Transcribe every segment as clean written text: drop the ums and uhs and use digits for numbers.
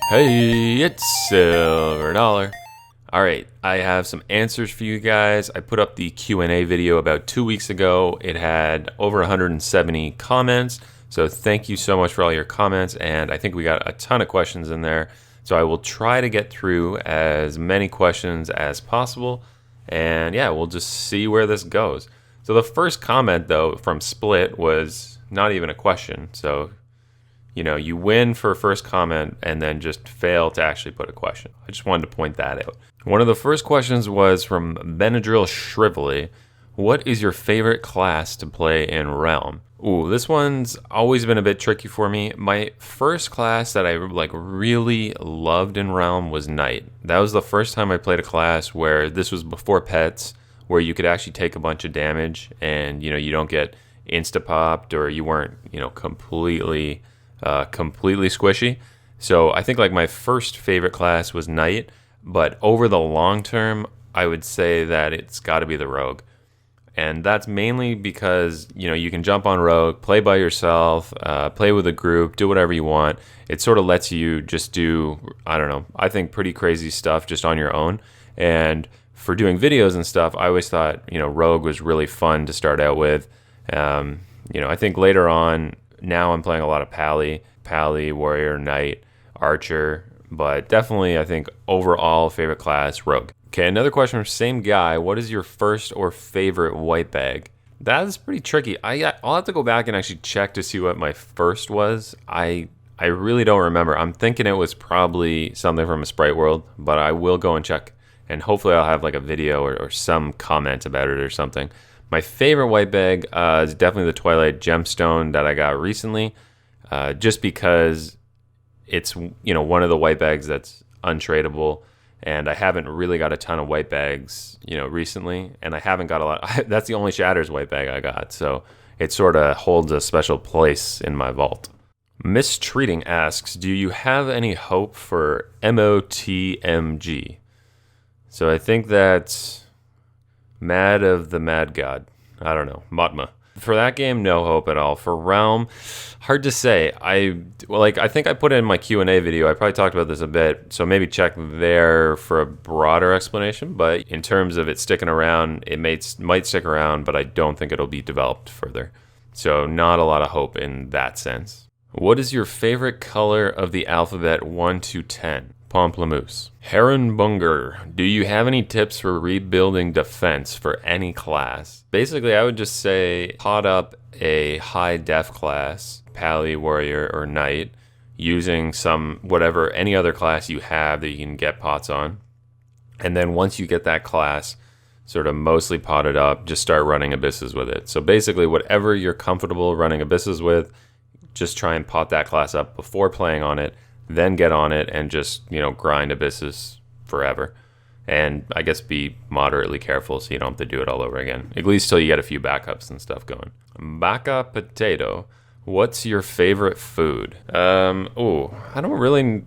Hey, it's SLVRDLLR. Alright, I have some answers for you guys. I put up the Q&A video about 2 weeks ago. It had over 170 comments, so thank you so much for all your comments, and I think we got a ton of questions in there. So I will try to get through as many questions as possible, and yeah, we'll just see where this goes. So the first comment, though, from Split was not even a question, so you know, you win for first comment and then just fail to actually put a question. I just wanted to point that out. One of the first questions was from Benadryl Shrivelly. What is your favorite class to play in Realm? Ooh, this one's always been a bit tricky for me. My first class that I really loved in Realm was Knight. That was the first time I played a class where this was before pets, where you could actually take a bunch of damage and, you know, you don't get insta-popped or you weren't, you know, completely squishy. So I think like my first favorite class was Knight, but over the long term, I would say that it's got to be the Rogue. And that's mainly because, you know, you can jump on Rogue, play by yourself, play with a group, do whatever you want. It sort of lets you just do, I don't know, I think pretty crazy stuff just on your own. And for doing videos and stuff, I always thought, you know, Rogue was really fun to start out with. You know, I think later on, now I'm playing a lot of Pally, Warrior, Knight, Archer, but definitely I think overall favorite class, Rogue. Okay, another question from same guy. What is your first or favorite white bag? That is pretty tricky. I'll have to go back and actually check to see what my first was. I really don't remember. I'm thinking it was probably something from a Sprite World, but I will go and check, and hopefully I'll have like a video or some comment about it or something. My favorite white bag is definitely the Twilight Gemstone that I got recently, just because it's, you know, one of the white bags that's untradeable, and I haven't really got a ton of white bags, you know, recently, and I haven't got a lot. That's the only Shatters white bag I got, so it sort of holds a special place in my vault. Mistreating asks, do you have any hope for non-RotMG? So I think that's Mad of the Mad God. I don't know. Matma. For that game, no hope at all. For Realm, hard to say. I think I put it in my Q&A video. I probably talked about this a bit, so maybe check there for a broader explanation. But in terms of it sticking around, it might stick around, but I don't think it'll be developed further. So not a lot of hope in that sense. What is your favorite color of the alphabet 1 to 10? Pamplemousse. Herrenbunger, do you have any tips for rebuilding defense for any class? Basically, I would just say pot up a high def class, Pally, Warrior, or Knight, using any other class you have that you can get pots on. And then once you get that class sort of mostly potted up, just start running abysses with it. So basically, whatever you're comfortable running abysses with, just try and pot that class up before playing on it. Then get on it and just, you know, grind abysses forever. And I guess be moderately careful so you don't have to do it all over again. At least till you get a few backups and stuff going. Baka Potato, what's your favorite food? I don't really,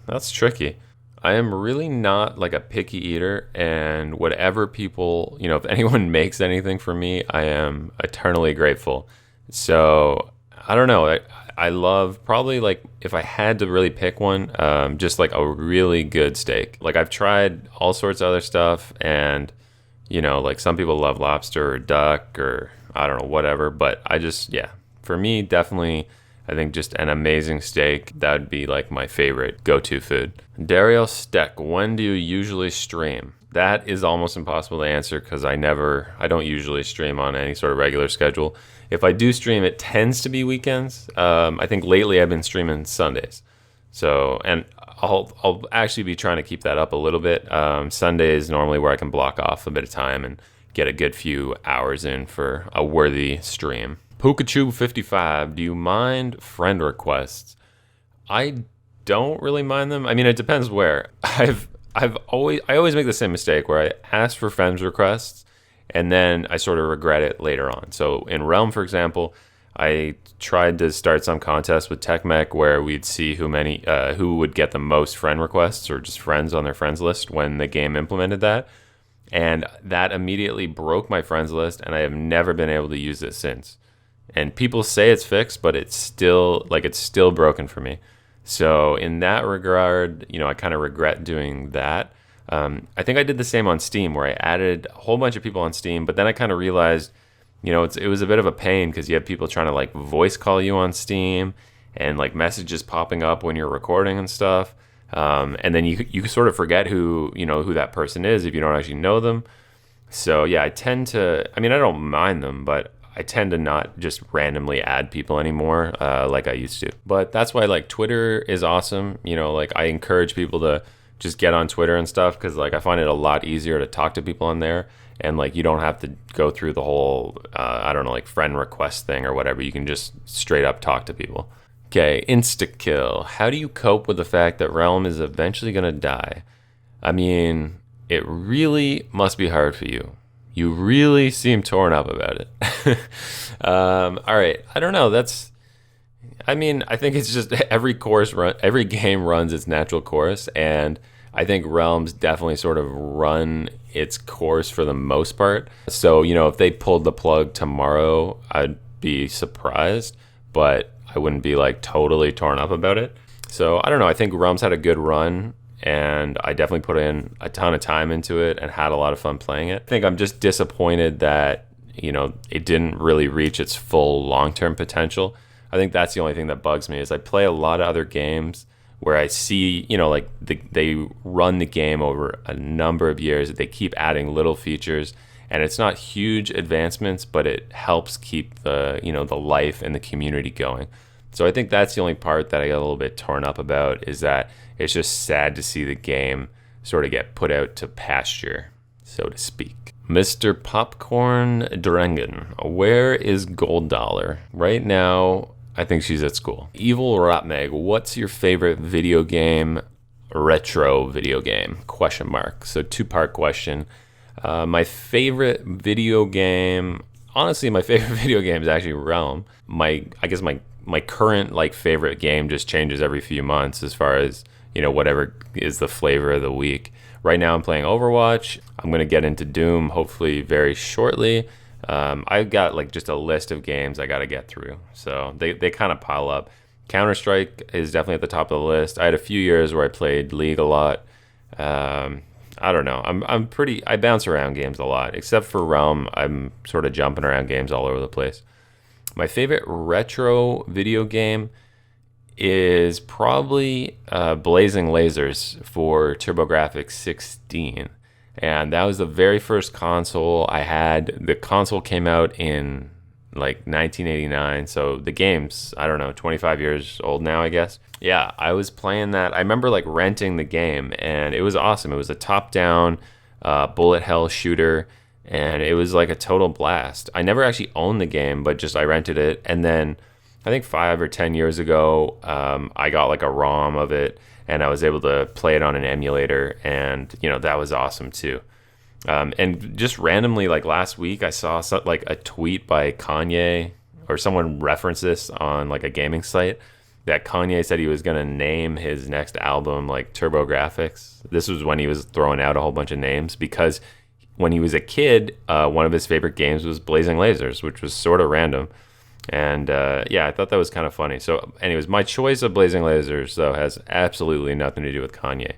that's tricky. I am really not like a picky eater, and whatever people, you know, if anyone makes anything for me, I am eternally grateful. So I don't know. I love probably, like, if I had to really pick one, just like a really good steak. Like, I've tried all sorts of other stuff, and, you know, like some people love lobster or duck or I don't know, whatever. But I just, yeah, for me, definitely, I think just an amazing steak. That would be like my favorite go-to food. Dario Steck, when do you usually stream? That is almost impossible to answer because I don't usually stream on any sort of regular schedule. If I do stream, it tends to be weekends. I think lately I've been streaming Sundays. So, and I'll actually be trying to keep that up a little bit. Sunday is normally where I can block off a bit of time and get a good few hours in for a worthy stream. Pikachu55, do you mind friend requests? I don't really mind them. I mean, it depends where. I always make the same mistake where I ask for friends requests and then I sort of regret it later on. So in Realm, for example, I tried to start some contest with TechMech where we'd see who would get the most friend requests or just friends on their friends list when the game implemented that. And that immediately broke my friends list, and I have never been able to use it since. And people say it's fixed, but it's still broken for me. So in that regard, you know, I kind of regret doing that. I think I did the same on Steam, where I added a whole bunch of people on Steam, but then I kind of realized, you know, it was a bit of a pain because you have people trying to like voice call you on Steam and like messages popping up when you're recording and stuff. And then you sort of forget who that person is if you don't actually know them. So yeah, I mean, I don't mind them, but I tend to not just randomly add people anymore like I used to. But that's why like Twitter is awesome. You know, like I encourage people to just get on Twitter and stuff because like I find it a lot easier to talk to people on there. And like you don't have to go through the whole, I don't know, like friend request thing or whatever. You can just straight up talk to people. Okay, insta-kill. How do you cope with the fact that Realm is eventually going to die? I mean, it really must be hard for you. You really seem torn up about it. All right, I don't know. I think it's just every game runs its natural course, and I think Realms definitely sort of run its course for the most part. So, you know, if they pulled the plug tomorrow, I'd be surprised, but I wouldn't be like totally torn up about it. So I don't know. I think Realms had a good run, and I definitely put in a ton of time into it and had a lot of fun playing it. I think I'm just disappointed that, you know, it didn't really reach its full long-term potential. I think that's the only thing that bugs me is I play a lot of other games where I see, you know, like they run the game over a number of years. They keep adding little features, and it's not huge advancements, but it helps keep the life and the community going. So I think that's the only part that I got a little bit torn up about, is that it's just sad to see the game sort of get put out to pasture, so to speak. Mr. Popcorn Drengen, where is Gold Dollar? Right now, I think she's at school. Evil RotMG, what's your favorite video game, retro video game? ? So two-part question. My favorite video game, honestly, my favorite video game is actually Realm. I guess my current like favorite game just changes every few months as far as, you know, whatever is the flavor of the week. Right now I'm playing Overwatch. I'm going to get into Doom hopefully very shortly. I've got like just a list of games I got to get through. So they kind of pile up. Counter-Strike is definitely at the top of the list. I had a few years where I played League a lot. I don't know. I bounce around games a lot. Except for Realm, I'm sort of jumping around games all over the place. My favorite retro video game is probably Blazing Lasers for TurboGrafx 16. And that was the very first console I had. The console came out in like 1989. So the game's, I don't know, 25 years old now, I guess. Yeah, I was playing that. I remember like renting the game, and it was awesome. It was a top-down bullet hell shooter, and it was like a total blast. I never actually owned the game, but just I rented it. And then I think 5 or 10 years ago, I got like a ROM of it, and I was able to play it on an emulator, and you know that was awesome too. And just randomly, like last week, I saw like a tweet by Kanye, or someone referenced this on like a gaming site, that Kanye said he was going to name his next album like TurboGrafx. This was when he was throwing out a whole bunch of names, because when he was a kid, one of his favorite games was Blazing Lasers, which was sort of random. And yeah, I thought that was kind of funny. So anyways, my choice of Blazing Lasers, though, has absolutely nothing to do with Kanye.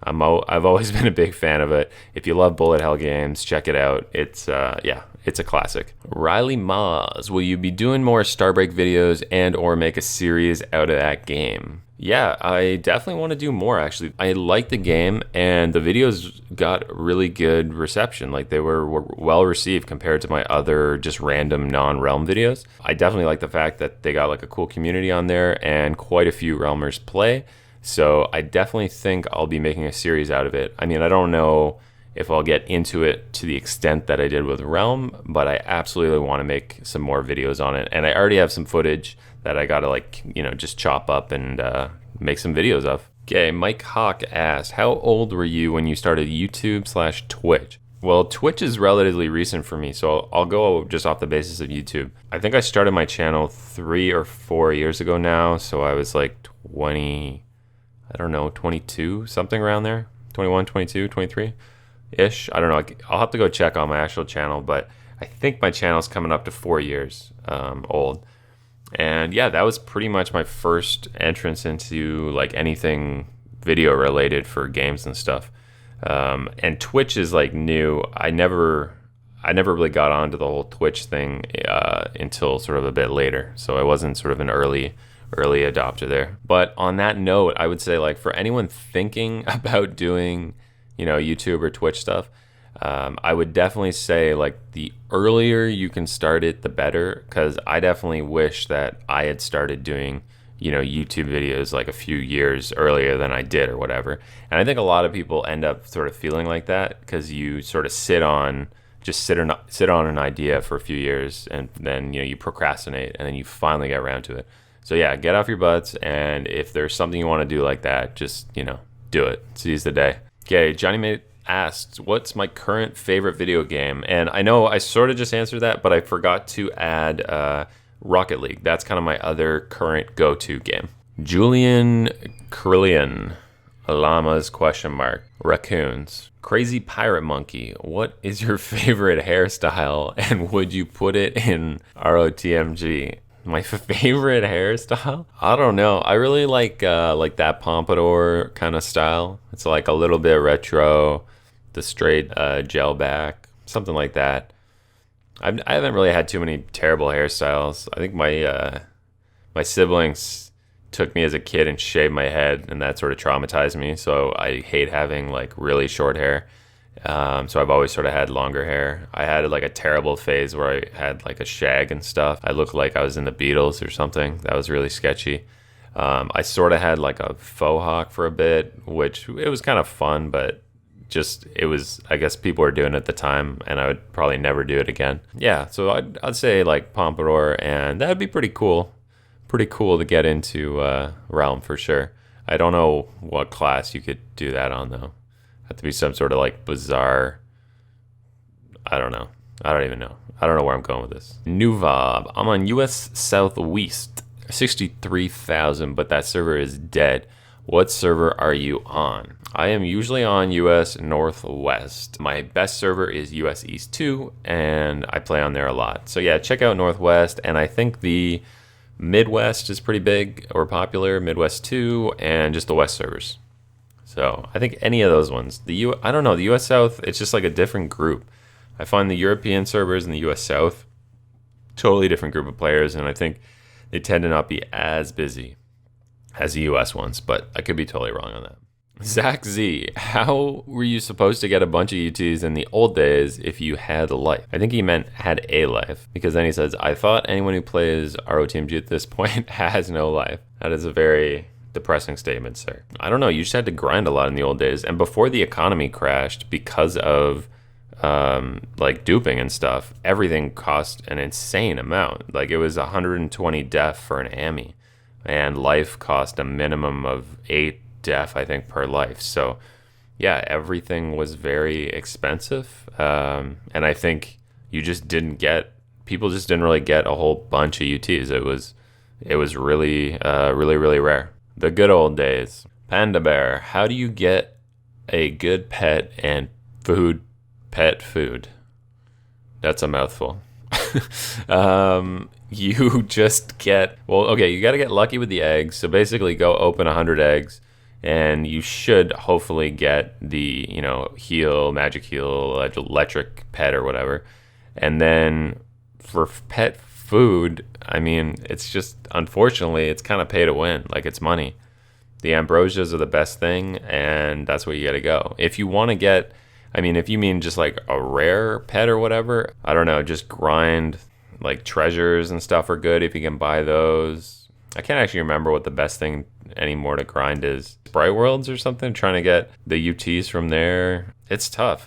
I've always been a big fan of it. If you love bullet hell games, check it out. It's a classic. Riley Maz, will you be doing more Starbreak videos and or make a series out of that game? Yeah, I definitely want to do more, actually. I like the game, and the videos got really good reception. Like, they were well received compared to my other just random non-Realm videos. I definitely like the fact that they got like a cool community on there, and quite a few Realmers play. So I definitely think I'll be making a series out of it. I mean, I don't know if I'll get into it to the extent that I did with Realm, but I absolutely want to make some more videos on it. And I already have some footage that I gotta like, you know, just chop up and make some videos of. Okay, Mike Hawk asked, how old were you when you started YouTube/Twitch? Well, Twitch is relatively recent for me, so I'll go just off the basis of YouTube. I think I started my channel 3 or 4 years ago now, so I was like 20, I don't know, 22, something around there. 21, 22, 23-ish. I don't know. I'll have to go check on my actual channel, but I think my channel's coming up to 4 years old. And yeah, that was pretty much my first entrance into like anything video related for games and stuff. And Twitch is like new. I never really got onto the whole Twitch thing until sort of a bit later. So I wasn't sort of an early adopter there. But on that note, I would say like for anyone thinking about doing, YouTube or Twitch stuff, I would definitely say like the earlier you can start it, the better. Because I definitely wish that I had started doing, YouTube videos like a few years earlier than I did or whatever. And I think a lot of people end up sort of feeling like that because you sort of sit on an idea for a few years, and then you procrastinate, and then you finally get around to it. So yeah, get off your butts, and if there's something you want to do like that, just do it. Seize the day. Okay, Johnny Mate asked, what's my current favorite video game? And I know I sort of just answered that, but I forgot to add Rocket League. That's kind of my other current go-to game. Julian Carillion, llamas ? Raccoons. Crazy Pirate Monkey, what is your favorite hairstyle, and would you put it in RotMG? My favorite hairstyle? I don't know. I really like that pompadour kind of style. It's like a little bit retro, the straight gel back, something like that. I haven't really had too many terrible hairstyles. I think my siblings took me as a kid and shaved my head, and that sort of traumatized me. So I hate having like really short hair. So I've always sort of had longer hair. I had like a terrible phase where I had like a shag and stuff. I looked like I was in the Beatles or something. That was really sketchy. I sort of had like a faux hawk for a bit, which it was kind of fun, but I guess people were doing it at the time, and I would probably never do it again. Yeah, so I'd say like pompadour, and that'd be pretty cool. Pretty cool to get into Realm for sure. I don't know what class you could do that on though. Have to be some sort of like bizarre. I don't know. I don't even know. I don't know where I'm going with this. Nuvob. I'm on US Southwest, 63,000, but that server is dead. What server are you on? I am usually on US Northwest. My best server is US East 2, and I play on there a lot. So yeah, check out Northwest, and I think the Midwest is pretty big or popular, Midwest 2, and just the West servers. So I think any of those ones. I don't know, the US South, it's just like a different group. I find the European servers in the US South, totally different group of players, and I think they tend to not be as busy as the US ones, but I could be totally wrong on that. Zach Z, how were you supposed to get a bunch of UTs in the old days if you had a life? I think he meant had a life, because then he says, I thought anyone who plays ROTMG at this point has no life. That is a very depressing statement, sir. I don't know, you just had to grind a lot in the old days, and before the economy crashed because of like duping and stuff, everything cost an insane amount. Like it was 120 def for an AMI, and life cost a minimum of 8 def, I think, per life. So yeah, everything was very expensive, and I think people just didn't really get a whole bunch of UTs. It was really really rare. The good old days. Panda Bear, how do you get a good pet and pet food? That's a mouthful. You just get, you got to get lucky with the eggs. So basically go open 100 eggs, and you should hopefully get the, magic heal, electric pet or whatever. And then for pet food, I mean, it's just, unfortunately, it's kind of pay to win. Like, it's money. The ambrosias are the best thing, and that's where you got to go. If you want to get, if you mean just like a rare pet or whatever, I don't know, just grind. Like treasures and stuff are good if you can buy those. I can't actually remember what the best thing anymore to grind is. Sprite Worlds or something, trying to get the UTs from there. It's tough.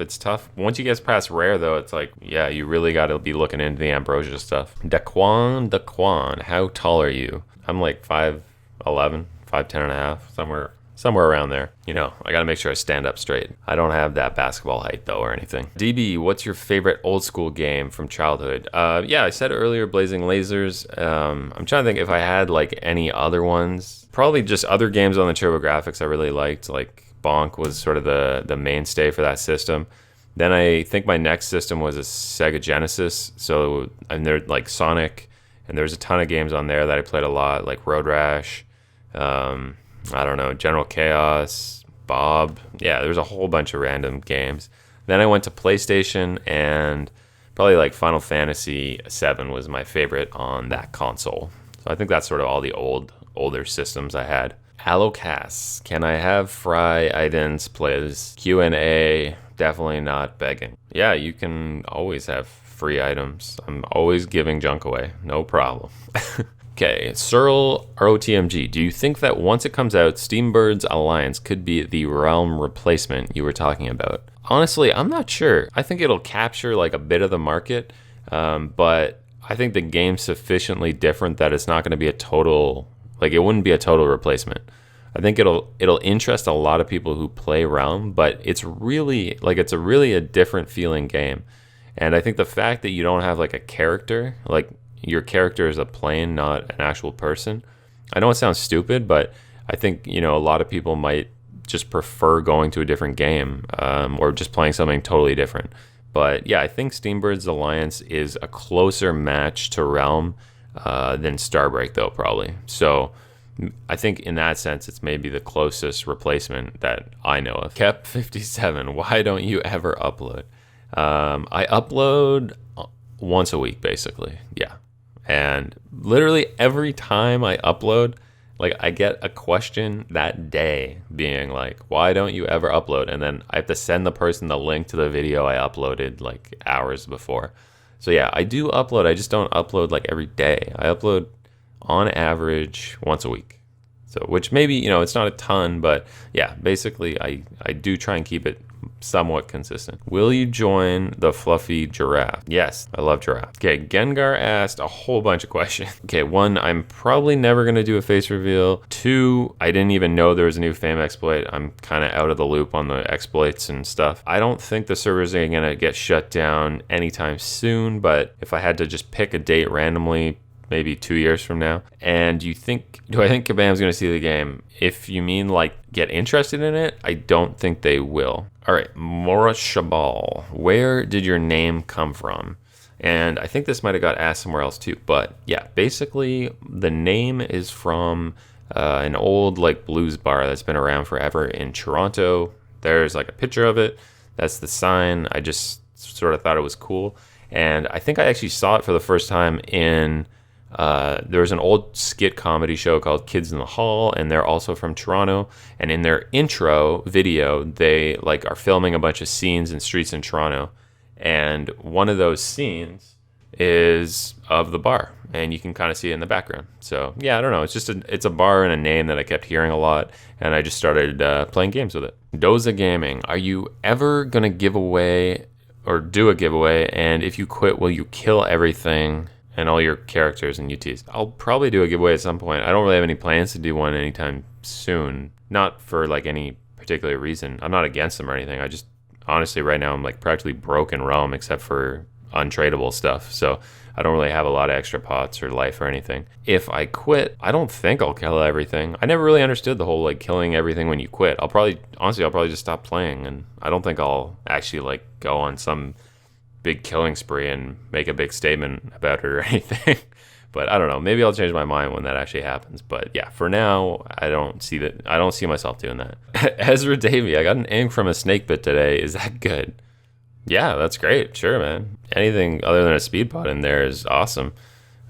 Once you get past rare though, it's like, yeah, you really got to be looking into the ambrosia stuff. Daquan, how tall are you? I'm like 5'11", 5'10 and a half, somewhere around there. I got to make sure I stand up straight. I don't have that basketball height though or anything. DB, what's your favorite old school game from childhood? Yeah, I said earlier, Blazing Lasers. I'm trying to think if I had like any other ones. Probably just other games on the TurboGrafx I really liked. Like Bonk was sort of the mainstay for that system. Then I think my next system was a Sega Genesis. So, and they're like Sonic And there's a ton of games on there that I played a lot, like Road Rash, I don't know, General Chaos, Bob. Yeah, there's a whole bunch of random games. Then I went to PlayStation, and probably like Final Fantasy VII was my favorite on that console. So I think that's sort of all the older systems I had. Allocast, can I have fry items, please? Q&A, definitely not begging. Yeah, you can always have free items. I'm always giving junk away, no problem. Okay, Searle ROTMG, do you think that once it comes out, Steambird's Alliance could be the Realm replacement you were talking about? Honestly, I'm not sure. I think it'll capture like a bit of the market, but I think the game's sufficiently different that it's not going to be a total, like it wouldn't be a total replacement. I think it'll interest a lot of people who play Realm, but it's really a different feeling game. And I think the fact that you don't have like a character, like your character is a plane, not an actual person. I know it sounds stupid, but I think, a lot of people might just prefer going to a different game, or just playing something totally different. But yeah, I think Steambird's Alliance is a closer match to Realm than Starbreak, though, probably. So I think in that sense, it's maybe the closest replacement that I know of. Kep57, why don't you ever upload? I upload once a week, basically. Yeah. And literally every time I upload, like I get a question that day being like, why don't you ever upload? And then I have to send the person the link to the video I uploaded like hours before. So yeah, I do upload. I just don't upload like every day. I upload on average once a week. So, which maybe, it's not a ton, but yeah, basically I do try and keep it somewhat consistent. Will you join the fluffy giraffe? Yes, I love giraffe. Okay, Gengar asked a whole bunch of questions. Okay, 1, I'm probably never going to do a face reveal. 2, I didn't even know there was a new fame exploit. I'm kind of out of the loop on the exploits and stuff. I don't think the servers are going to get shut down anytime soon, but if I had to just pick a date randomly, maybe 2 years from now. And do I think Kabam's going to see the game? If you mean like get interested in it, I don't think they will. All right, Mora Shabal, where did your name come from? And I think this might have got asked somewhere else too. But yeah, basically the name is from an old like blues bar that's been around forever in Toronto. There's like a picture of it. That's the sign. I just sort of thought it was cool. And I think I actually saw it for the first time in... there was an old skit comedy show called Kids in the Hall, and they're also from Toronto. And in their intro video, they like are filming a bunch of scenes in streets in Toronto. And one of those scenes is of the bar, and you can kind of see it in the background. So yeah, I don't know. It's a bar and a name that I kept hearing a lot, and I just started playing games with it. Doza Gaming, are you ever gonna give away or do a giveaway? And if you quit, will you kill everything and all your characters and UTs? I'll probably do a giveaway at some point. I don't really have any plans to do one anytime soon. Not for like any particular reason. I'm not against them or anything. I just, honestly, right now I'm like practically broke in Realm except for untradeable stuff. So I don't really have a lot of extra pots or life or anything. If I quit, I don't think I'll kill everything. I never really understood the whole like killing everything when you quit. I'll probably just stop playing, and I don't think I'll actually like go on some big killing spree and make a big statement about it or anything. But I don't know, maybe I'll change my mind when that actually happens. But yeah, for now, I don't see myself doing that. Ezra Davey, I got an ink from a snake bit today. Is that good? Yeah, that's great. Sure, man. Anything other than a speed pot in there is awesome.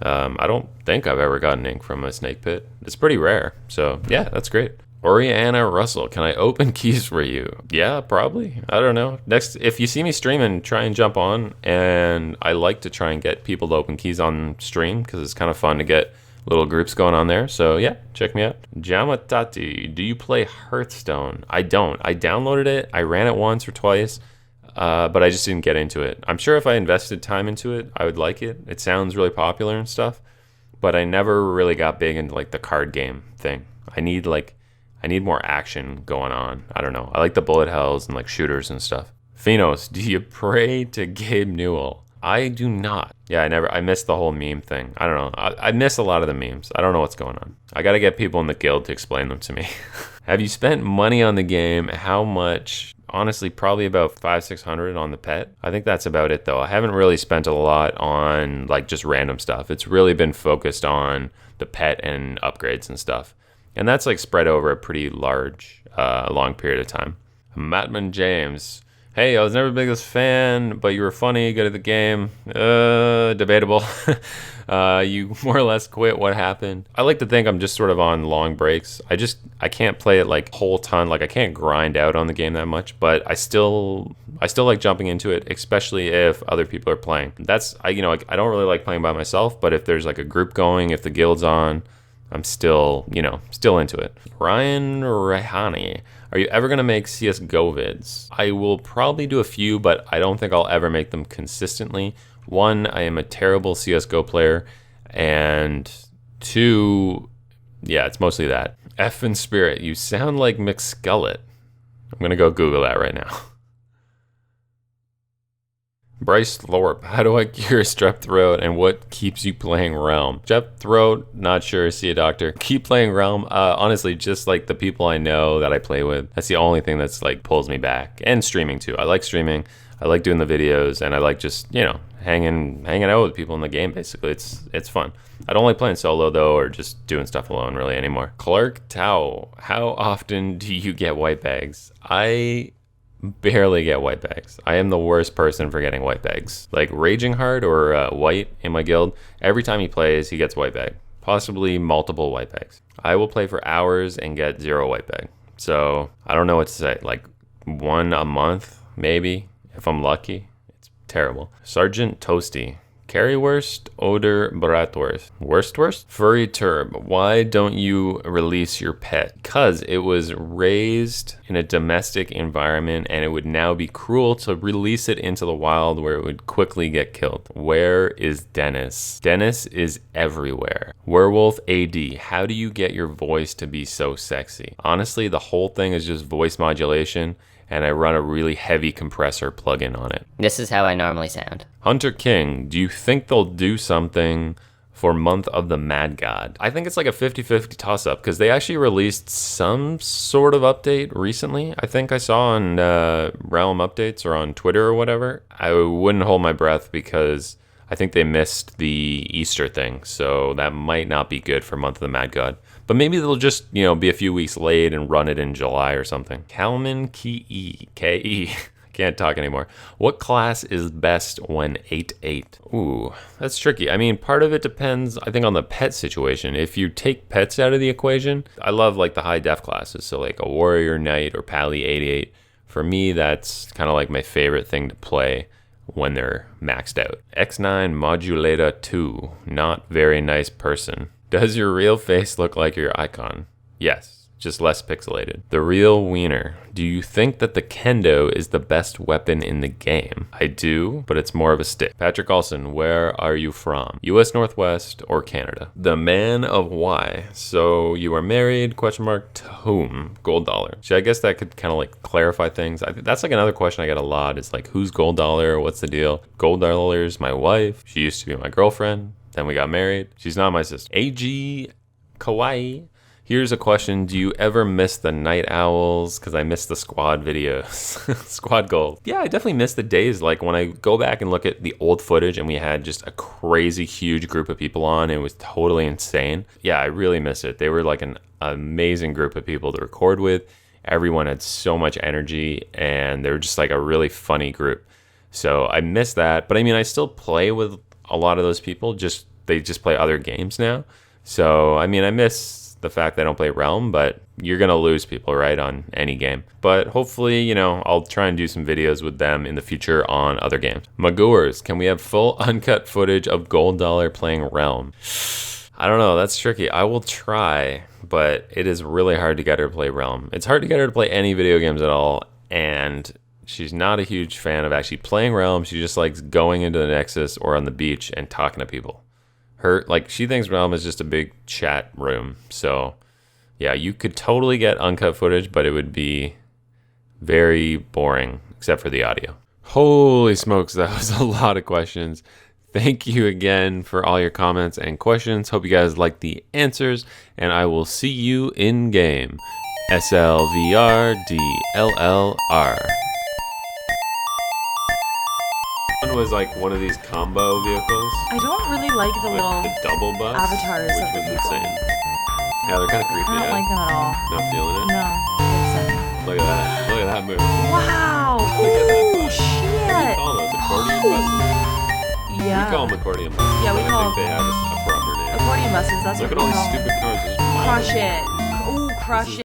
I don't think I've ever gotten ink from a snake pit. It's pretty rare. So yeah, that's great. Oriana Russell, can I open keys for you? Yeah, probably. I don't know. Next, if you see me streaming, try and jump on. And I like to try and get people to open keys on stream because it's kind of fun to get little groups going on there. So yeah, check me out. Jamatati, do you play Hearthstone? I don't. I downloaded it. I ran it once or twice, but I just didn't get into it. I'm sure if I invested time into it, I would like it. It sounds really popular and stuff, but I never really got big into like the card game thing. I need more action going on. I don't know. I like the bullet hells and like shooters and stuff. Phenos, do you pray to Gabe Newell? I do not. Yeah, I missed the whole meme thing. I don't know. I miss a lot of the memes. I don't know what's going on. I got to get people in the guild to explain them to me. Have you spent money on the game? How much? honestly probably about 500-600 on the pet. I think that's about it though. I haven't really spent a lot on like just random stuff. It's really been focused on the pet and upgrades and stuff. And that's like spread over a pretty long period of time. Mattman James. Hey, I was never the biggest fan, but you were funny, good at the game. Debatable. You more or less quit. What happened? I like to think I'm just sort of on long breaks. I can't play it like whole ton. Like I can't grind out on the game that much, but I still like jumping into it, especially if other people are playing. I don't really like playing by myself, but if there's like a group going, if the guild's on, I'm still into it. Ryan Rehani. Are you ever going to make CSGO vids? I will probably do a few, but I don't think I'll ever make them consistently. One, I am a terrible CSGO player, and two, yeah, it's mostly that. F in Spirit, you sound like McSkullet. I'm going to go Google that right now. Bryce Thorpe, how do I cure strep throat and what keeps you playing Realm? Strep throat, not sure, see a doctor. Keep playing Realm, honestly, just like the people I know that I play with. That's the only thing that's like pulls me back. And streaming too. I like streaming, I like doing the videos, and I like just, hanging out with people in the game basically. It's fun. I don't like playing solo though, or just doing stuff alone really anymore. Clark Tao, how often do you get white bags? I barely get white bags. I am the worst person for getting white bags. Like Raging Heart or White in my guild, every time he plays, he gets white bag. Possibly multiple white bags. I will play for hours and get 0 white bag. So I don't know what to say. Like 1 a month, maybe, if I'm lucky. It's terrible. Sergeant Toasty. Currywurst oder Bratwurst? Worst? Furry Turb, why don't you release your pet? Because it was raised in a domestic environment and it would now be cruel to release it into the wild where it would quickly get killed. Where is Dennis? Dennis is everywhere. Werewolf AD, how do you get your voice to be so sexy? Honestly, the whole thing is just voice modulation, and I run a really heavy compressor plugin on it. This is how I normally sound. Hunter King, do you think they'll do something for Month of the Mad God? I think it's like a 50-50 toss-up, because they actually released some sort of update recently. I think I saw on Realm Updates or on Twitter or whatever. I wouldn't hold my breath because I think they missed the Easter thing, so that might not be good for Month of the Mad God. But maybe they'll just, be a few weeks late and run it in July or something. Kalman K-E. Can't talk anymore. What class is best when 8-8? Ooh, that's tricky. I mean, part of it depends, I think, on the pet situation. If you take pets out of the equation, I love like the high def classes. So like a Warrior Knight or Pally 88. For me, that's kind of like my favorite thing to play when they're maxed out. X9 Modulator 2. Not very nice person. Does your real face look like your icon? Yes, just less pixelated. The Real Wiener. Do you think that the kendo is the best weapon in the game? I do, but it's more of a stick. Patrick Olson, where are you from? US Northwest or Canada? The Man of Why. So you are married, to whom? Gold Dollar. So I guess that could kind of like clarify things. That's like another question I get a lot is like, who's Gold Dollar? What's the deal? Gold Dollar's my wife. She used to be my girlfriend. Then we got married. She's not my sister. AG Kawaii. Here's a question. Do you ever miss the Night Owls? Because I miss the squad videos. Squad gold. Yeah, I definitely miss the days. Like when I go back and look at the old footage and we had just a crazy huge group of people on. It was totally insane. Yeah, I really miss it. They were like an amazing group of people to record with. Everyone had so much energy and they were just like a really funny group. So I miss that. But I mean, I still play with a lot of those people. They just play other games now. So, I mean, I miss the fact that I don't play Realm, but you're going to lose people, right, on any game. But hopefully, I'll try and do some videos with them in the future on other games. Magurs, can we have full uncut footage of Gold Dollar playing Realm? I don't know, that's tricky. I will try, but it is really hard to get her to play Realm. It's hard to get her to play any video games at all, and she's not a huge fan of actually playing Realm. She just likes going into the Nexus or on the beach and talking to people. She thinks Realm is just a big chat room. So, yeah, you could totally get uncut footage, but it would be very boring, except for the audio. Holy smokes, that was a lot of questions. Thank you again for all your comments and questions. Hope you guys liked the answers, and I will see you in game. SLVRDLLR. One was like one of these combo vehicles. I don't really like the little the double bus avatars which of the was people. insane. Yeah, they're kind of creepy. I don't like them at all. Not feeling it. No. Look at that. Look at that move. Wow. Look at that Ooh, bus. shit. What do you call those? Accordion buses? Yeah. We call them accordion buses. Yeah, we but call I think they have a proper name. accordion buses. That's Look what at all we these call. stupid cars. Just Crush it. Ooh, crush it.